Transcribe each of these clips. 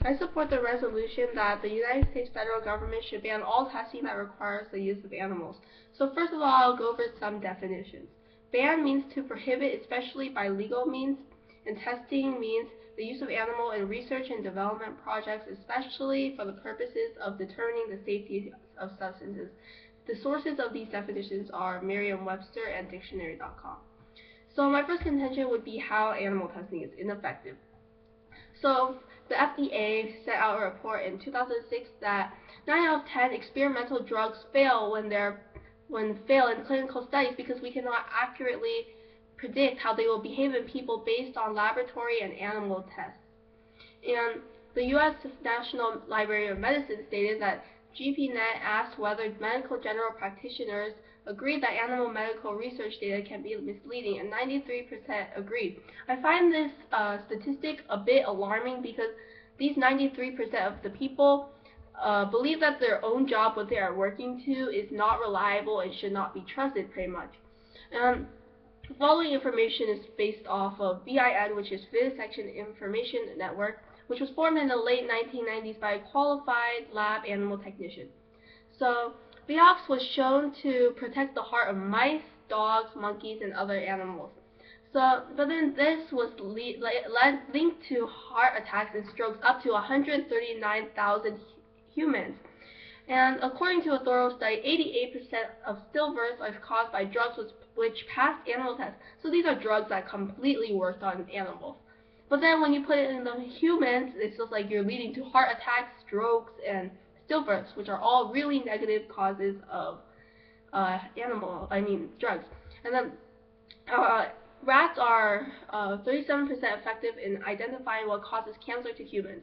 I support the resolution that the United States federal government should ban all testing that requires the use of animals. So first of all, I'll go over some definitions. Ban means to prohibit, especially by legal means, and testing means the use of animal in research and development projects, especially for the purposes of determining the safety of substances. The sources of these definitions are Merriam-Webster and dictionary.com. So my first contention would be how animal testing is ineffective. So the FDA sent out a report in 2006 that 9 out of 10 experimental drugs fail in clinical studies because we cannot accurately predict how they will behave in people based on laboratory and animal tests. And the U.S. National Library of Medicine stated that GPNet asked whether medical general practitioners agreed that animal medical research data can be misleading, and 93% agreed. I find this statistic a bit alarming because these 93% of the people believe that their own job, what they are working to, is not reliable and should not be trusted pretty much. The following information is based off of VIN, which is Vivisection Information Network, which was formed in the late 1990s by a qualified lab animal technician. So Vioxx was shown to protect the heart of mice, dogs, monkeys, and other animals. But then this was linked to heart attacks and strokes up to 139,000 humans. And according to a thorough study, 88% of stillbirths are caused by drugs which passed animal tests. So these are drugs that completely worked on animals. But then when you put it in the humans, it's just like you're leading to heart attacks, strokes, and stillbirths, which are all really negative causes of drugs. And then rats are 37% effective in identifying what causes cancer to humans.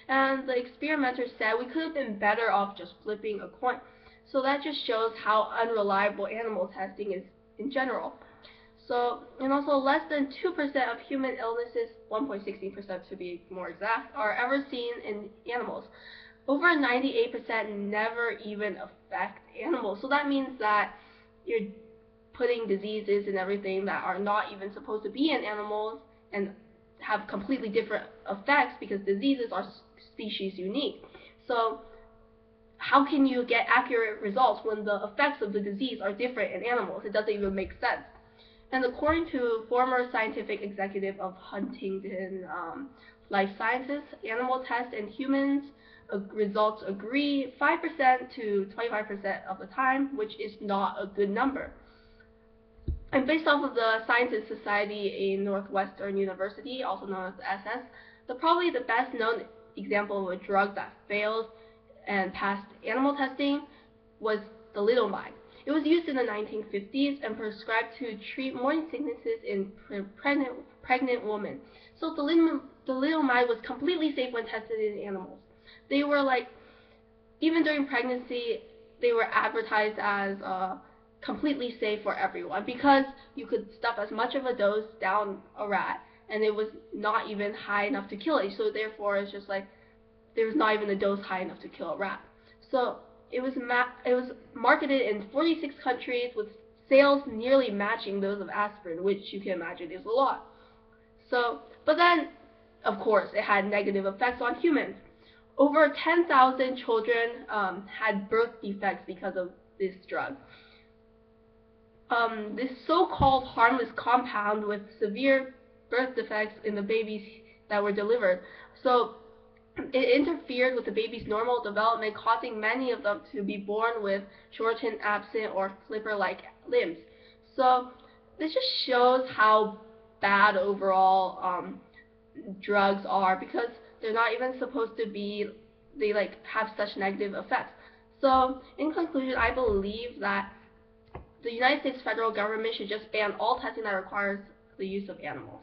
And the experimenters said we could have been better off just flipping a coin. So that just shows how unreliable animal testing is in general. So, and also less than 2% of human illnesses, 1.16% to be more exact, are ever seen in animals. Over 98% never even affect animals. So that means that you're putting diseases and everything that are not even supposed to be in animals and have completely different effects because diseases are species unique. So how can you get accurate results when the effects of the disease are different in animals? It doesn't even make sense. And according to former scientific executive of Huntington Life Sciences, animal tests and humans results agree 5% to 25% of the time, which is not a good number. And based off of the Sciences Society in Northwestern University, also known as SS, probably the best known example of a drug that failed and passed animal testing was thalidomide. It was used in the 1950s and prescribed to treat morning sicknesses in pregnant women. So thalidomide was completely safe when tested in animals. They were even during pregnancy, they were advertised as completely safe for everyone because you could stuff as much of a dose down a rat and it was not even high enough to kill it. So therefore, it's just like there was not even a dose high enough to kill a rat. So it was marketed in 46 countries with sales nearly matching those of aspirin, which you can imagine is a lot. So, but then, of course, it had negative effects on humans. Over 10,000 children had birth defects because of this drug. This so-called harmless compound with severe birth defects in the babies that were delivered. So it interfered with the baby's normal development, causing many of them to be born with shortened, absent, or flipper-like limbs. So this just shows how bad overall drugs are because they're not even supposed to be, they have such negative effects. So in conclusion, I believe that the United States federal government should just ban all testing that requires the use of animals.